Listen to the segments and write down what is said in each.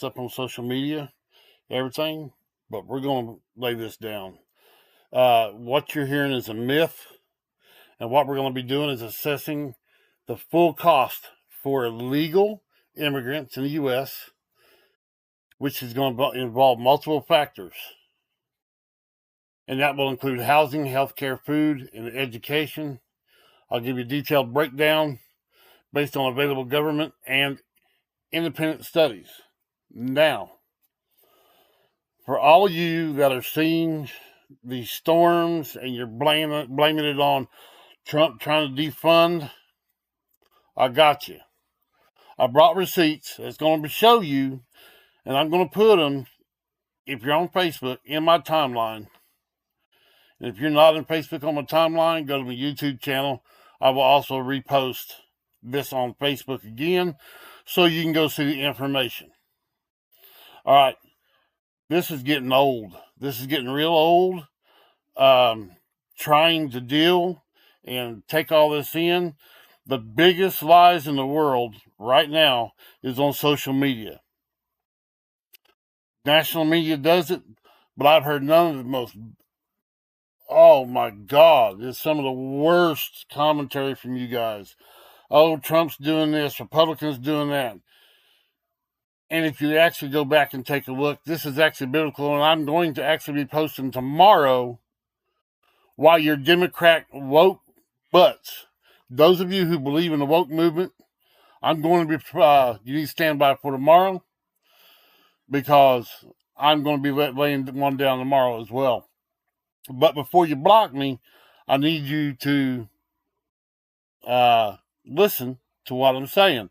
up on social media, everything, but we're going to lay this down. What you're hearing is a myth, and what we're going to be doing is assessing the full cost for illegal immigrants in the U.S., which is going to involve multiple factors. And that will include housing, healthcare, food, and education. I'll give you a detailed breakdown based on available government and independent studies. Now, for all of you that are seeing these storms and you're blaming it on Trump trying to defund, I got you. I brought receipts that's going to show you, and I'm going to put them, if you're on Facebook, in my timeline. And if you're not on Facebook on my timeline, go to my YouTube channel. I will also repost this on Facebook again so you can go see the information. All right. This is getting old. This is getting real old. Trying to deal and take all this in. The biggest lies in the world right now is on social media. National media does it, but I've heard none of the most, oh my God, it's some of the worst commentary from you guys. Oh, Trump's doing this, Republicans doing that. And if you actually go back and take a look, this is actually biblical, and I'm going to actually be posting tomorrow why your Democrat woke butts, those of you who believe in the woke movement, I'm going to be, you need to stand by for tomorrow, because I'm going to be laying one down tomorrow as well. But before you block me, I need you to listen to what I'm saying.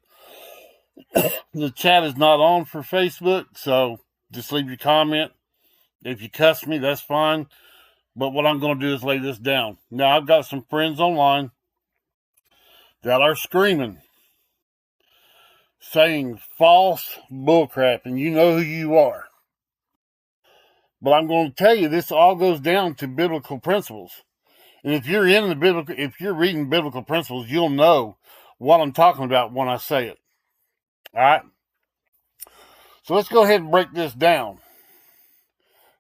The chat is not on for Facebook, so just leave your comment. If you cuss me, that's fine. But what I'm going to do is lay this down. Now, I've got some friends online that are screaming, saying false bullcrap, and you know who you are. But I'm going to tell you, this all goes down to biblical principles. And if you're if you're reading biblical principles, you'll know what I'm talking about when I say it. All right? So let's go ahead and break this down.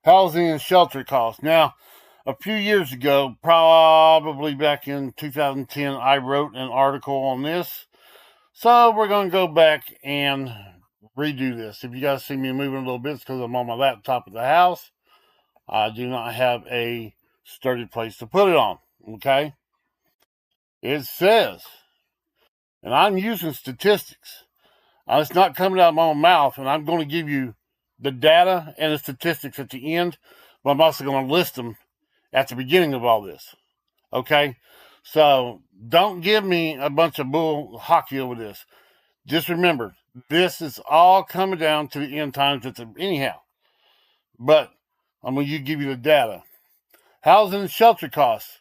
Housing and shelter costs. Now, a few years ago, probably back in 2010, I wrote an article on this. So we're going to go back and redo this. If you guys see me moving a little bit, it's because I'm on my laptop at the house. I do not have a sturdy place to put it on. Okay? It says, and I'm using statistics. It's not coming out of my own mouth, and I'm going to give you the data and the statistics at the end, but I'm also going to list them at the beginning of all this. Okay? So don't give me a bunch of bull hockey over this. Just remember, this is all coming down to the end times anyhow. But I'm going to give you the data. Housing and shelter costs.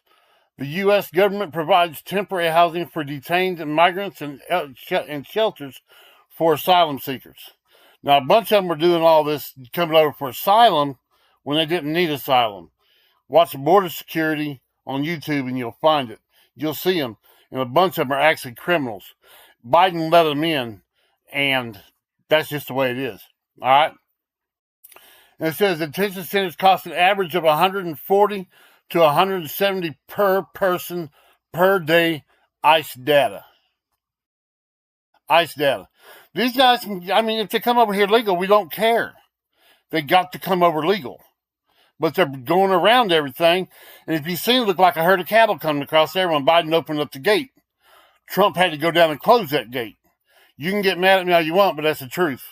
The U.S. government provides temporary housing for detained migrants and shelters for asylum seekers. Now, a bunch of them are doing all this, coming over for asylum when they didn't need asylum. Watch Border Security on YouTube and you'll find it. You'll see them. And a bunch of them are actually criminals. Biden let them in, and that's just the way it is. All right? And it says detention centers cost an average of $140 to $170 per person per day. ICE data. ICE data. These guys, I mean, if they come over here legal, we don't care. They got to come over legal. But they're going around everything. And if you see it, look like a herd of cattle coming across there when Biden opened up the gate. Trump had to go down and close that gate. You can get mad at me all you want, but that's the truth.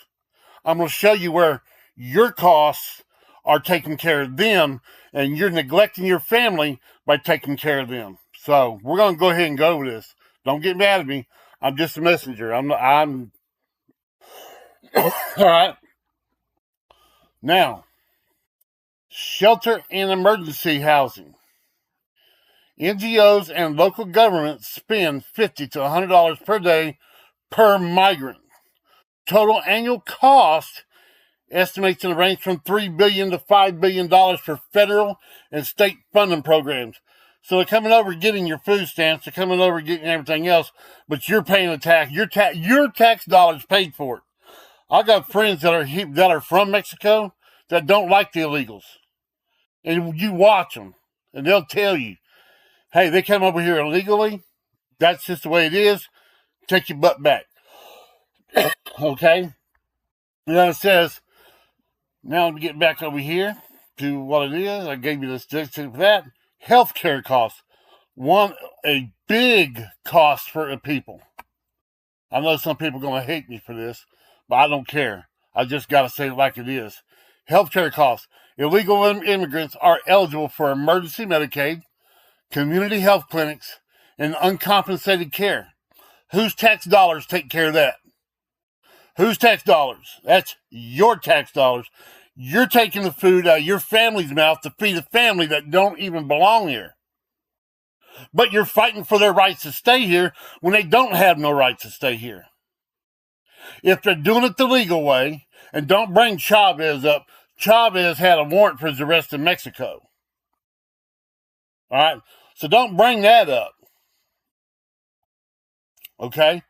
I'm going to show you where your costs are taking care of them, and you're neglecting your family by taking care of them. So we're going to go ahead and go with this. Don't get mad at me. I'm just a messenger. I'm all right. Now, shelter and emergency housing. NGOs and local governments spend $50 to $100 per day per migrant. Total annual cost estimates in the range from $3 billion to $5 billion for federal and state funding programs. So they're coming over getting your food stamps, they're coming over getting everything else, but you're paying the tax. Your tax dollars paid for it. I got friends that are from Mexico that don't like the illegals, and you watch them, and they'll tell you, "Hey, they came over here illegally. That's just the way it is. Take your butt back." Okay. And then it says, now to get back over here to what it is, I gave you the statistic for that. Healthcare costs. A big cost for the people. I know some people are going to hate me for this, but I don't care. I just got to say it like it is. Healthcare costs. Illegal immigrants are eligible for emergency Medicaid, community health clinics, and uncompensated care. Whose tax dollars take care of that? Whose tax dollars? That's your tax dollars. You're taking the food out of your family's mouth to feed a family that don't even belong here. But you're fighting for their rights to stay here when they don't have no rights to stay here. If they're doing it the legal way, and don't bring Chavez up, Chavez had a warrant for his arrest in Mexico. All right? So don't bring that up. Okay?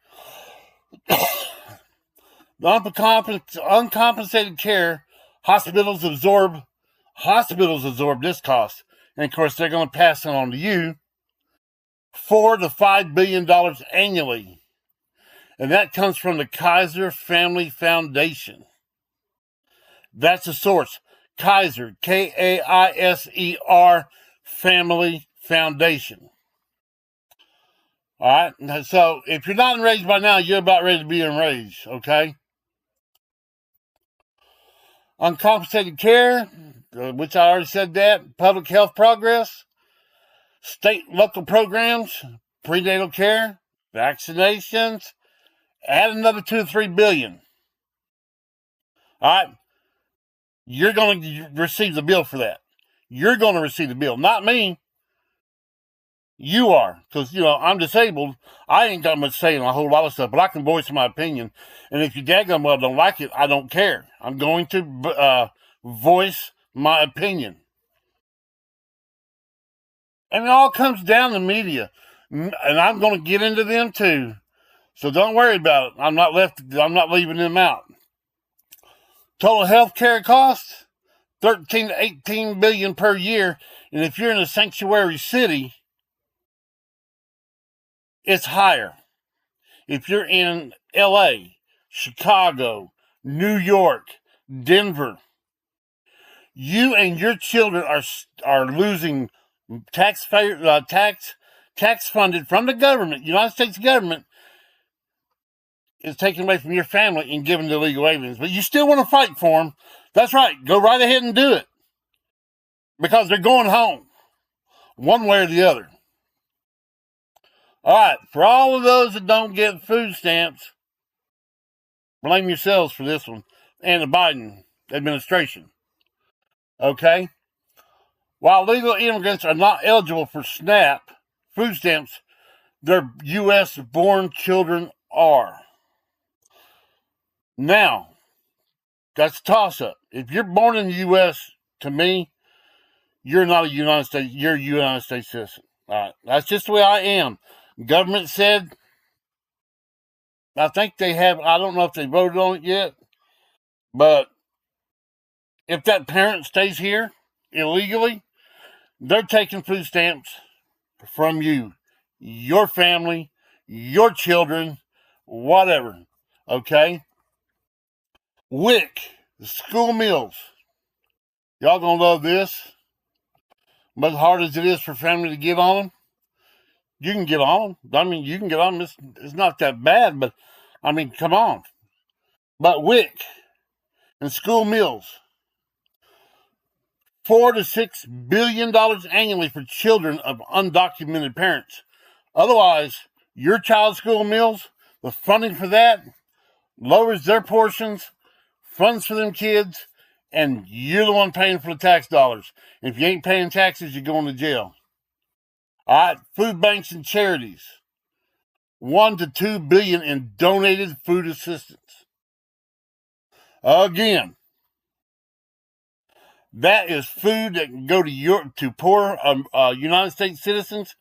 The uncompensated care, hospitals absorb this cost. And of course, they're going to pass it on to you. $4 to $5 billion annually. And that comes from the Kaiser Family Foundation. That's the source. Kaiser, Kaiser Family Foundation. All right? So if you're not enraged by now, you're about ready to be enraged, okay? Uncompensated care, which I already said that. Public health progress. State local programs. Prenatal care. Vaccinations. Add another $2 to $3 billion. All right? You're going to receive the bill for that. You're going to receive the bill. Not me. You are. Because, I'm disabled. I ain't got much say in a whole lot of stuff, but I can voice my opinion. And if you daggum well don't like it, I don't care. I'm going to voice my opinion. And it all comes down to media. And I'm going to get into them too. So don't worry about it. I'm not leaving them out. Total health care costs, $13 to $18 billion per year. And if you're in a sanctuary city, it's higher. If you're in LA, Chicago, New York, Denver, you and your children are losing tax funded from the government. United States government is taken away from your family and given to illegal aliens. But you still want to fight for them. That's right. Go right ahead and do it. Because they're going home. One way or the other. All right. For all of those that don't get food stamps, blame yourselves for this one. And the Biden administration. Okay? While legal immigrants are not eligible for SNAP food stamps, their U.S.-born children are. Now, that's a toss-up. If you're born in the U.S., to me, you're not a United States. You're a United States citizen. All right, that's just the way I am. Government said, I think they have. I don't know if they voted on it yet, but if that parent stays here illegally, they're taking food stamps from you, your family, your children, whatever. Okay. WIC, the school meals. Y'all gonna love this. But as hard as it is for family to get on them, you can get on them. I mean, you can get on them. It's not that bad, but I mean, come on. But WIC and school meals, $4 to $6 billion annually for children of undocumented parents. Otherwise, your child's school meals, the funding for that lowers their portions, funds for them kids, and you're the one paying for the tax dollars. If you ain't paying taxes, you're going to jail. All right, food banks and charities, $1 to $2 billion in donated food assistance. Again, that is food that can go to poor United States citizens.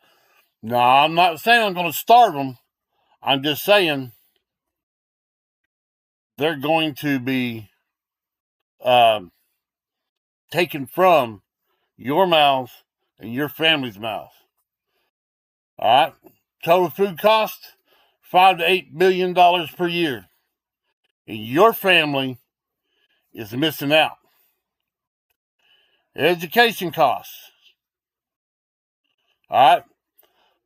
No, I'm not saying I'm going to starve them. I'm just saying they're going to be taken from your mouths and your family's mouths. All right. Total food cost, $5 to $8 billion per year. And your family is missing out. Education costs. All right.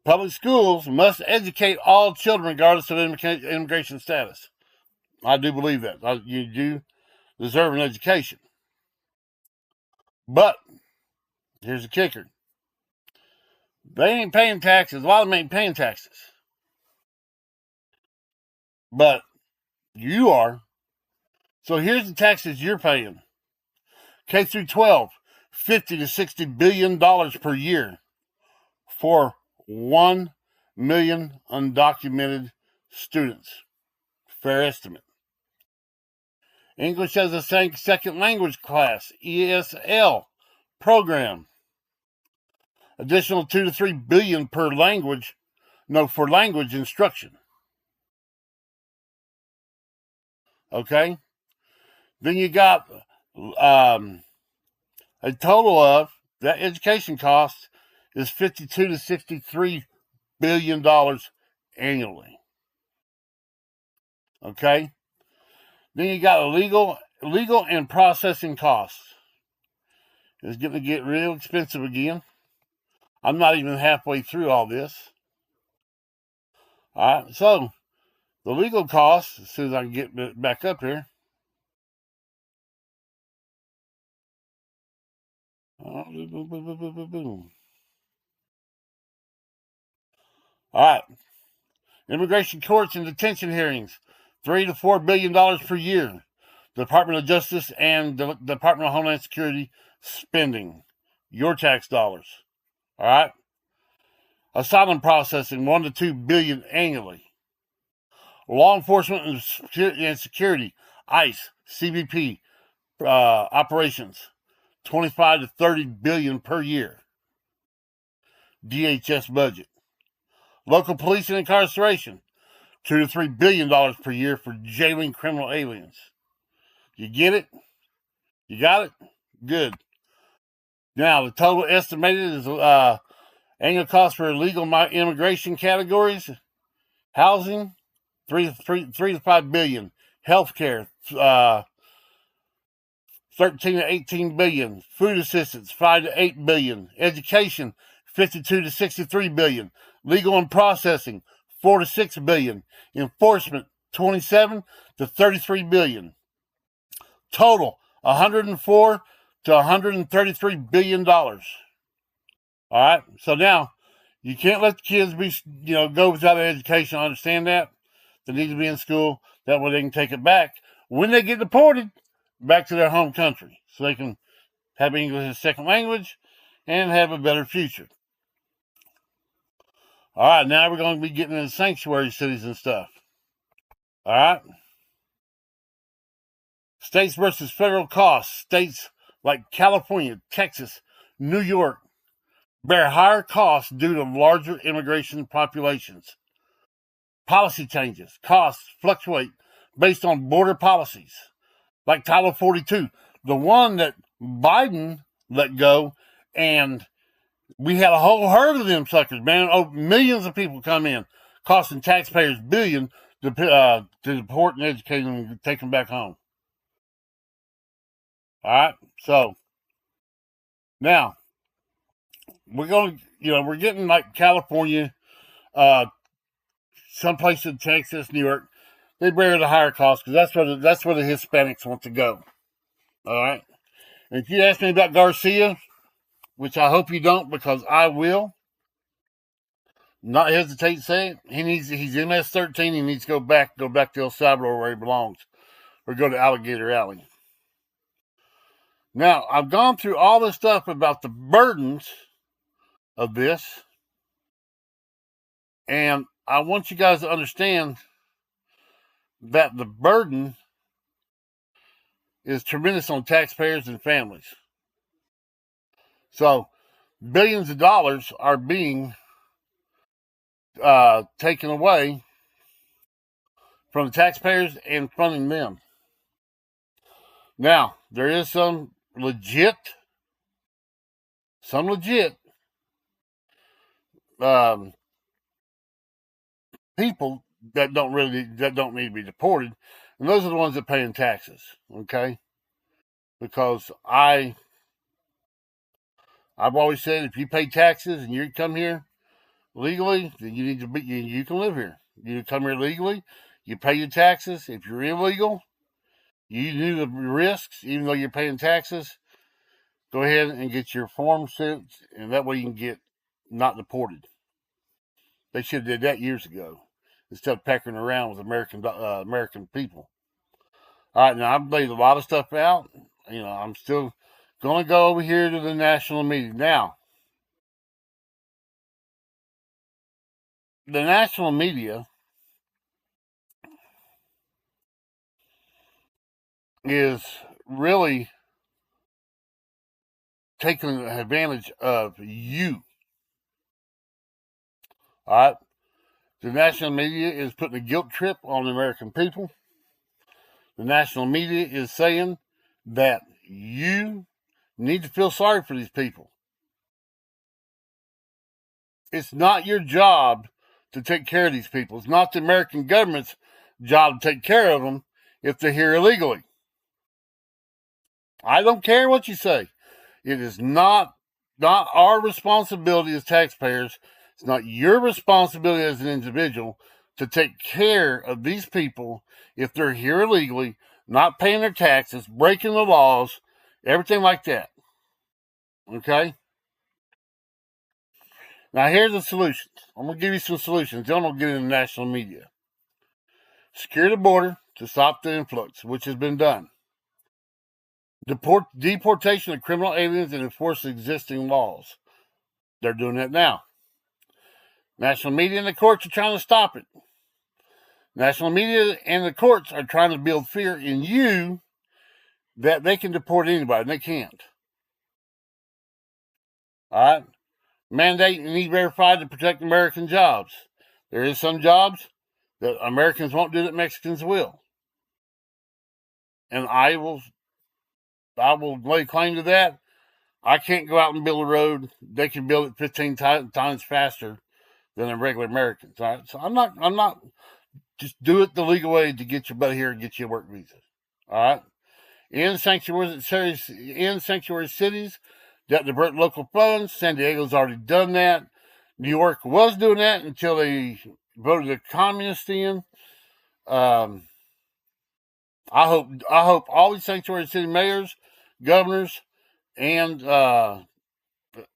Public schools must educate all children regardless of immigration status. I do believe that. You do deserve an education. But here's the kicker. They ain't paying taxes. A lot of them ain't paying taxes. But you are. So here's the taxes you're paying. K through 12, $50 to $60 billion per year for 1 million undocumented students. Fair estimate. English as a second language class, ESL program. Additional 2 to 3 billion per language, for language instruction. Okay? Then you got a total of that education cost is $52 to $63 billion annually. Okay? Then you got legal and processing costs. It's going to get real expensive again. I'm not even halfway through all this. All right, so the legal costs, as soon as I can get back up here. All right. Immigration courts and detention hearings, $3 to $4 billion per year. Department of Justice and the Department of Homeland Security spending your tax dollars. All right. Asylum processing, $1 to $2 billion annually. Law enforcement and security, ICE, CBP operations, $25 to $30 billion per year. DHS budget. Local police and incarceration, $2 to $3 billion per year for jailing criminal aliens. You get it? You got it? Good. Now, the total estimated is annual cost for illegal immigration categories: housing, three to $5 billion; healthcare, 13 to 18 billion; food assistance, 5 to 8 billion; education, 52 to 63 billion; legal and processing, 4 to 6 billion; enforcement, 27 to 33 billion. Total, 104 to 133 billion dollars. All right. So now, you can't let the kids go without an education. I understand that. They need to be in school. That way they can take it back when they get deported back to their home country, so they can have English as a second language and have a better future. All right. Now we're going to be getting into sanctuary cities and stuff. All right. States versus federal costs. States like California, Texas, New York bear higher costs due to larger immigration populations. Policy changes. Costs fluctuate based on border policies. Like Title 42, the one that Biden let go, and we had a whole herd of them suckers, man. Oh, millions of people come in, costing taxpayers billions to deport and educate them and take them back home. All right, so now we're going to, we're getting like California, some places in Texas, New York. They bear the higher cost because that's where the Hispanics want to go. All right, and if you ask me about Garcia, which I hope you don't, because I will not hesitate to say it, he's MS-13. He needs to go back to El Salvador where he belongs, or go to Alligator Alley. Now, I've gone through all this stuff about the burdens of this, and I want you guys to understand that the burden is tremendous on taxpayers and families. So, billions of dollars are being taken away from the taxpayers and funding them. Now, there is some legit um, people that don't need to be deported, and those are the ones that pay in taxes. Okay, because I've always said if you pay taxes and you come here legally, then you need to be you can live here. You come here legally, you pay your taxes. If you're illegal, you do the risks, even though you're paying taxes. Go ahead and get your form sent, and that way you can get not deported. They should have did that years ago instead of peckering around with American people. All right, now I've laid a lot of stuff out. I'm still going to go over here to the national media. Now, the national media is really taking advantage of you. All right, the national media is putting a guilt trip on the American people. The national media is saying that you need to feel sorry for these people. It's not your job to take care of these people. It's not the American government's job to take care of them if they're here illegally. I don't care what you say. It is not our responsibility as taxpayers. It's not your responsibility as an individual to take care of these people if they're here illegally, not paying their taxes, breaking the laws, everything like that. Okay? Now, here's the solutions. I'm going to give you some solutions. Then I'm going to get into the national media. Secure the border to stop the influx, which has been done. Deportation of criminal aliens and enforce existing laws. They're doing that now. National media and the courts are trying to stop it. National media and the courts are trying to build fear in you that they can deport anybody, and they can't. All right? Mandate and E-Verify to protect American jobs. There is some jobs that Americans won't do that Mexicans will. And I will lay claim to that. I can't go out and build a road. They can build it 15 times faster than a regular Americans. All right? So I'm not just do it the legal way to get your butt here and get you a work visa. All right? In sanctuary cities that divert local funds. San Diego's already done that. New York was doing that until they voted a communist in. I hope all these sanctuary city mayors, governors, and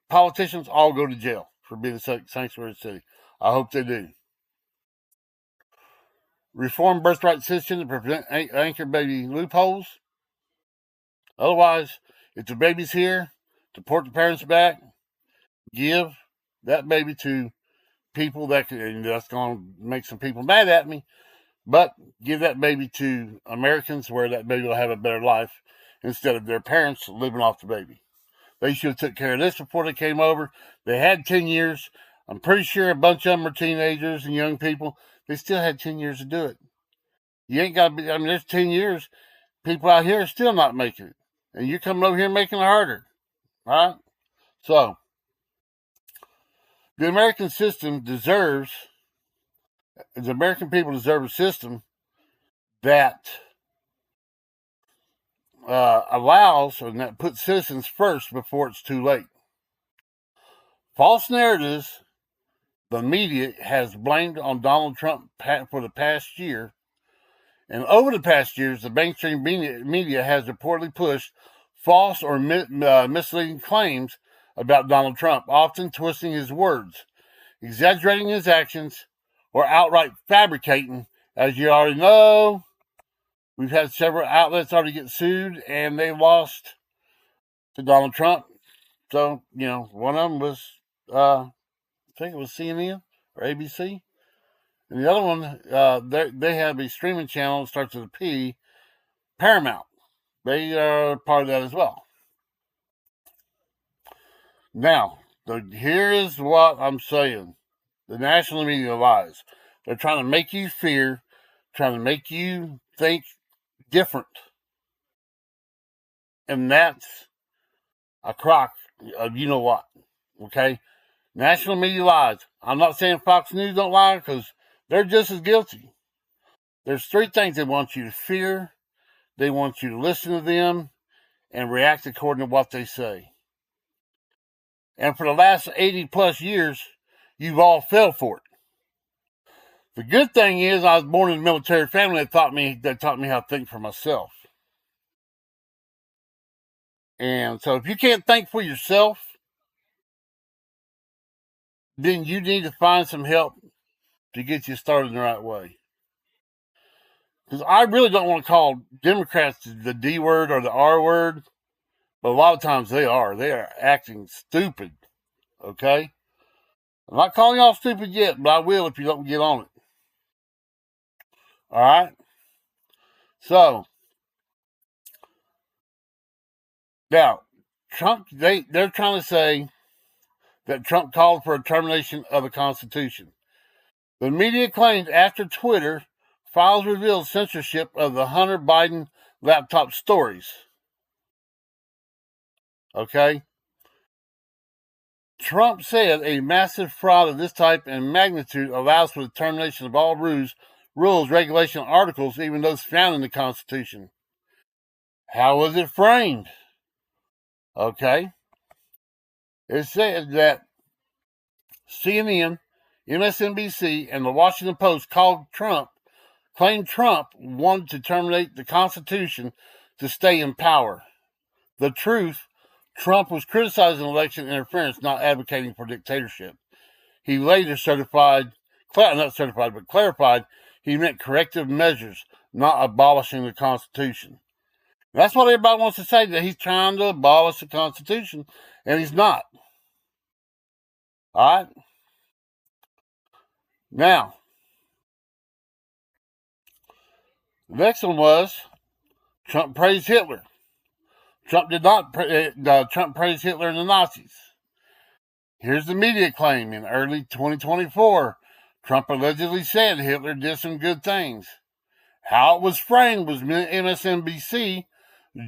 politicians all go to jail for being a sanctuary city. I hope they do. Reform birthright system to prevent anchor baby loopholes. Otherwise, if the baby's here, deport the parents back, give that baby to people that's going to make some people mad at me, but give that baby to Americans where that baby will have a better life instead of their parents living off the baby. They should have took care of this before they came over. They had 10 years. I'm pretty sure a bunch of them are teenagers and young people. They still had 10 years to do it. You ain't got to be, there's 10 years. People out here are still not making it. And you're coming over here making it harder. All right? So, the American people deserve a system that allows and that puts citizens first before it's too late. False narratives the media has blamed on Donald Trump for the past year, and over the past years, the mainstream media has reportedly pushed false or misleading claims about Donald Trump, often twisting his words, exaggerating his actions, or outright fabricating. As you already know, we've had several outlets already get sued, and they lost to Donald Trump. So, one of them was, I think it was CNN or ABC. And the other one, they have a streaming channel that starts with a P, Paramount. They are part of that as well. Now, here is what I'm saying. The national media lies. They're trying to make you fear, trying to make you think different. And that's a crock of you know what. Okay? National media lies. I'm not saying Fox News don't lie because they're just as guilty. There's three things they want you to fear, they want you to listen to them, and react according to what they say. And for the last 80 plus years, you've all fell for it. The good thing is I was born in a military family that taught me how to think for myself. And so if you can't think for yourself, then you need to find some help to get you started in the right way. Because I really don't want to call Democrats the D word or the R word, but a lot of times they are. They are acting stupid, okay? I'm not calling y'all stupid yet, but I will if you don't get on it. All right? So, now, Trump, they're trying to say that Trump called for a termination of the Constitution. The media claims after Twitter, files revealed censorship of the Hunter Biden laptop stories. Okay? Trump said a massive fraud of this type and magnitude allows for the termination of all rules, regulation, articles, even those found in the Constitution. How was it framed? Okay. It said that CNN, MSNBC, and the Washington Post claimed Trump wanted to terminate the Constitution to stay in power. The truth, Trump was criticizing election interference, not advocating for dictatorship. He later clarified he meant corrective measures, not abolishing the Constitution. That's what everybody wants to say, that he's trying to abolish the Constitution, and he's not. All right? Now, the next one was Trump praised Hitler. Trump did not. Trump praised Hitler and the Nazis. Here's the media claim. In early 2024, Trump allegedly said Hitler did some good things. How it was framed was MSNBC.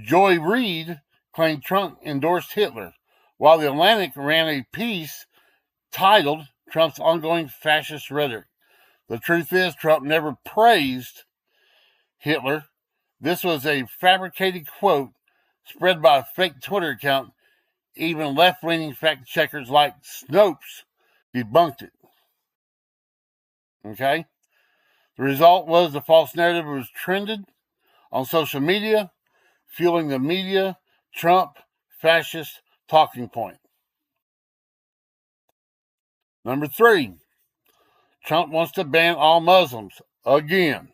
Joy Reid claimed Trump endorsed Hitler, while The Atlantic ran a piece titled Trump's ongoing fascist rhetoric. The truth is, Trump never praised Hitler. This was a fabricated quote spread by a fake Twitter account. Even left-leaning fact-checkers like Snopes debunked it. Okay? The result was the false narrative was trended on social media, fueling the media Trump fascist talking point. Number 3, Trump wants to ban all Muslims again.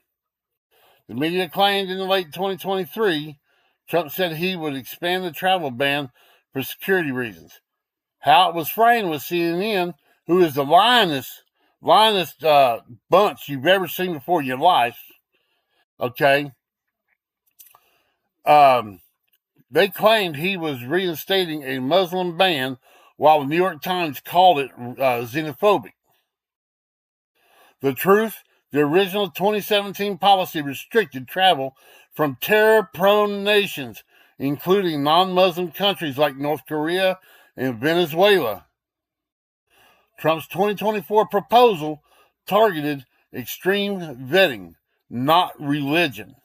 The media claimed in late 2023, Trump said he would expand the travel ban for security reasons. How it was framed with CNN, who is the lionest bunch you've ever seen before in your life. Okay. They claimed he was reinstating a Muslim ban, while the New York Times called it xenophobic. The truth, the original 2017 policy restricted travel from terror-prone nations, including non-Muslim countries like North Korea and Venezuela. Trump's 2024 proposal targeted extreme vetting, not religion.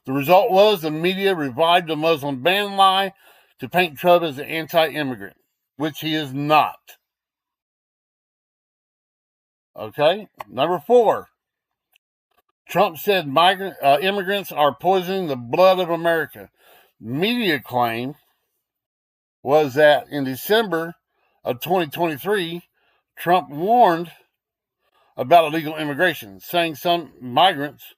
The result was the media revived the Muslim ban lie to paint Trump as an anti-immigrant, which he is not. Okay, number 4. Trump said immigrants are poisoning the blood of America. Media claim was that in December of 2023, Trump warned about illegal immigration, saying some migrants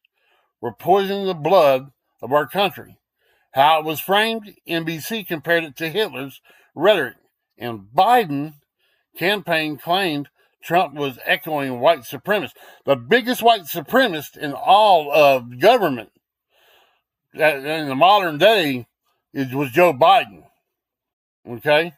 were poisoning the blood of our country. How it was framed, NBC compared it to Hitler's rhetoric, and Biden campaign claimed Trump was echoing white supremacists. The biggest white supremacist in all of government in the modern day was Joe Biden. Okay?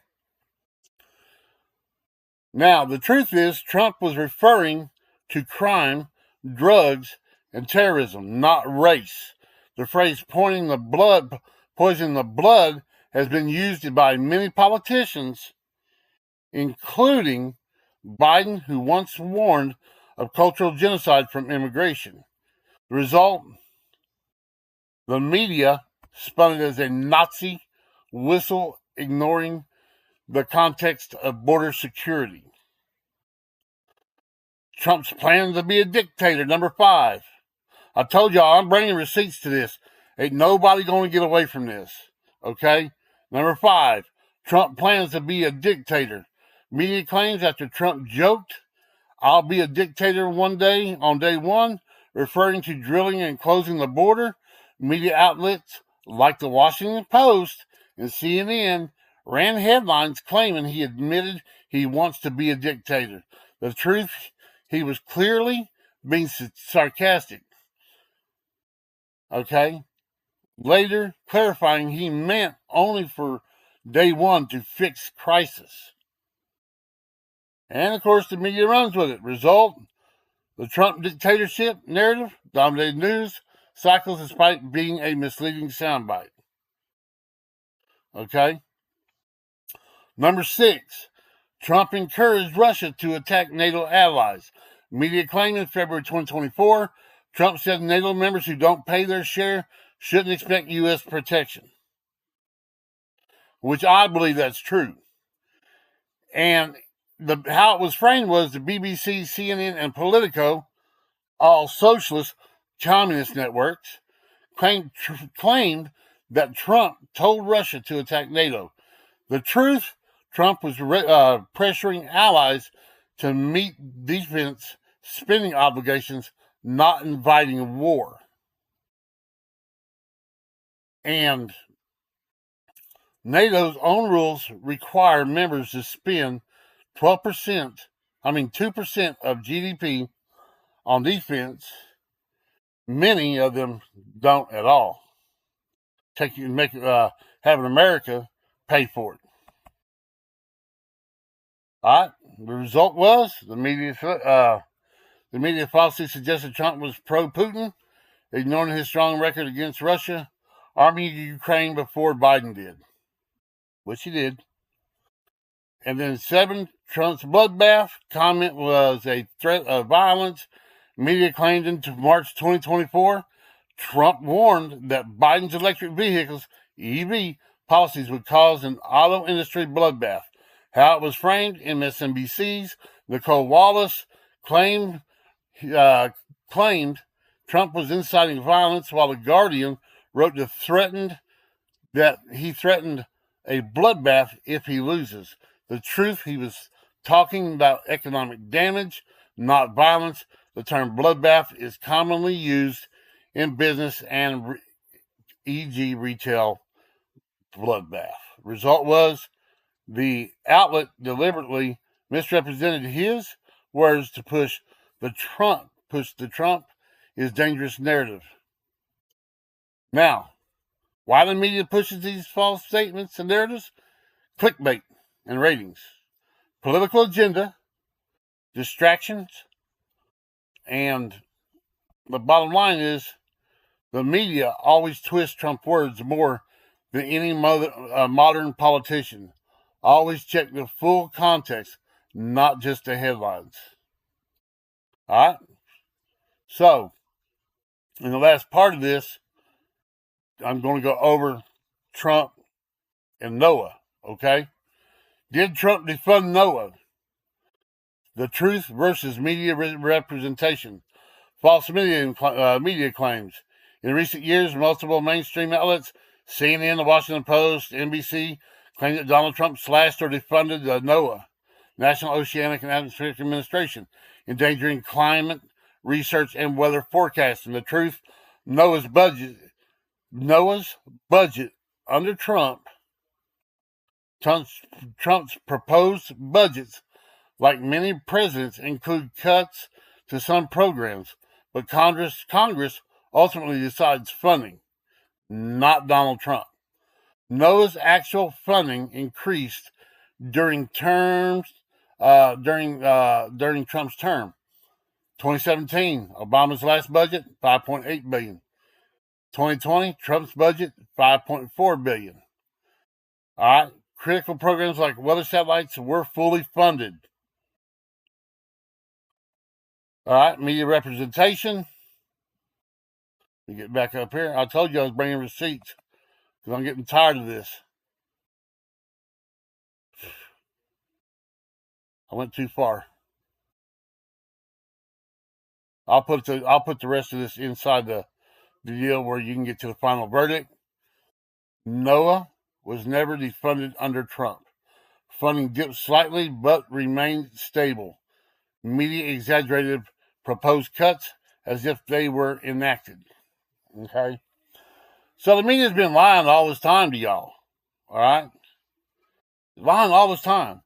Now, the truth is, Trump was referring to crime, drugs, and terrorism, not race. The phrase poisoning the blood has been used by many politicians, including Biden, who once warned of cultural genocide from immigration. The result, the media spun it as a Nazi whistle, ignoring the context of border security. Trump's plan to be a dictator, number 5. I told y'all I'm bringing receipts to this. Ain't nobody going to get away from this. Okay? Number 5, Trump plans to be a dictator. Media claims after Trump joked, "I'll be a dictator one day," on day one, referring to drilling and closing the border. Media outlets like the Washington Post and CNN ran headlines claiming he admitted he wants to be a dictator. The truth, he was clearly being sarcastic. Okay? Later, clarifying he meant only for day one to fix crisis. And of course, the media runs with it. Result, the Trump dictatorship narrative dominated news cycles despite being a misleading soundbite. Okay? Number 6, Trump encouraged Russia to attack NATO allies. Media claimed in February 2024, Trump said NATO members who don't pay their share shouldn't expect U.S. protection, which I believe that's true. And how it was framed was the BBC, CNN, and Politico, all socialist communist networks, claimed that Trump told Russia to attack NATO. The truth, Trump was pressuring allies to meet defense spending obligations, not inviting a war. And NATO's own rules require members to spend 2% of GDP on defense. Many of them don't at all. Having America pay for it. All right. The result was the media falsely suggested Trump was pro-Putin, ignoring his strong record against Russia, arming Ukraine before Biden did, which he did. And then 7, Trump's bloodbath comment was a threat of violence. Media claimed in March 2024, Trump warned that Biden's electric vehicles, EV, policies would cause an auto industry bloodbath. How it was framed, MSNBC's Nicole Wallace claimed Trump was inciting violence, while The Guardian wrote that he threatened a bloodbath if he loses. The truth, he was talking about economic damage, not violence. The term bloodbath is commonly used in business and e.g. retail bloodbath. Result was the outlet deliberately misrepresented his words to push the Trump is dangerous narrative. Now, why the media pushes these false statements and narratives? Clickbait and ratings, political agenda, distractions, and the bottom line is the media always twists Trump words more than any modern politician. Always check the full context, not just the headlines. All right? So, in the last part of this, I'm going to go over Trump and Noah, okay? Did Trump defund Noah? The truth versus media representation. False media claims. In recent years, multiple mainstream outlets, CNN, the Washington Post, NBC, claimed that Donald Trump slashed or defunded the NOAA, National Oceanic and Atmospheric Administration, endangering climate research and weather forecasting. The truth, NOAA's budget under Trump's proposed budgets, like many presidents, include cuts to some programs, but Congress ultimately decides funding, not Donald Trump. NOAA's actual funding increased during Trump's term. 2017, Obama's last budget, $5.8 billion. 2020, Trump's budget, $5.4 billion. All right. Critical programs like weather satellites were fully funded. All right. Media representation. Let me get back up here. I told you I was bringing receipts because I'm getting tired of this. I went too far. I'll put the rest of this inside the deal where you can get to the final verdict. NOAA was never defunded under Trump. Funding dipped slightly but remained stable. Media exaggerated proposed cuts as if they were enacted. Okay? So the media's been lying all this time to y'all. All right? Lying all this time.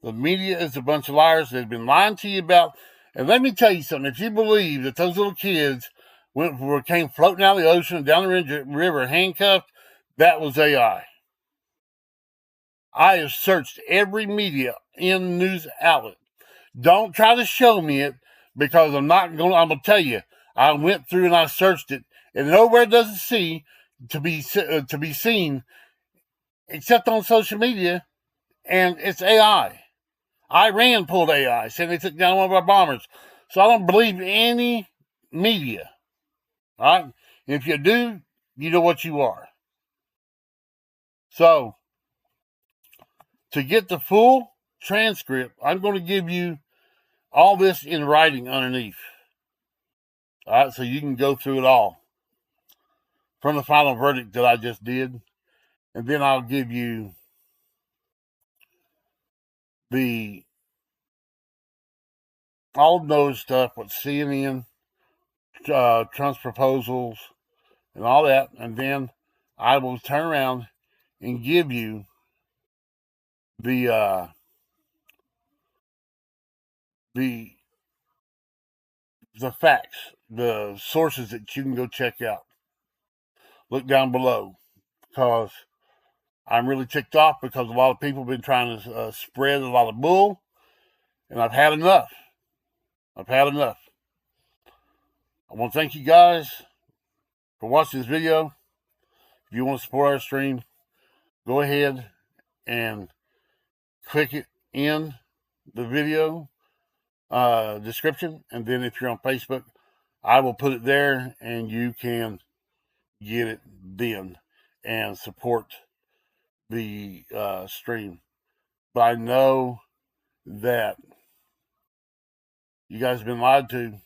The media is a bunch of liars. They've been lying to you about. And let me tell you something. If you believe that those little kids came floating out of the ocean, down the river, handcuffed, that was AI. I have searched every media in news outlet. Don't try to show me it because I'm going to tell you. I went through and I searched it, and nowhere does it see to be seen except on social media, and it's AI. Iran pulled AI, saying they took down one of our bombers. So I don't believe any media. All right? And if you do, you know what you are. So, to get the full transcript, I'm going to give you all this in writing underneath. All right? So you can go through it all from the final verdict that I just did. And then I'll give you all of those stuff, what CNN, Trump's proposals, and all that. And then I will turn around and give you the facts, the sources that you can go check out. Look down below, because I'm really ticked off because a lot of people have been trying to spread a lot of bull, and I've had enough. I want to thank you guys for watching this video. If you want to support our stream, go ahead and click it in the video description, and then if you're on Facebook, I will put it there, and you can get it then and support the stream. But I know that you guys have been lied to.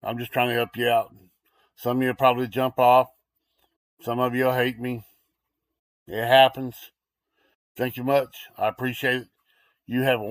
I'm just trying to help you out. Some of you will probably jump off. Some of you will hate me. It happens. Thank you much. I appreciate it. You have a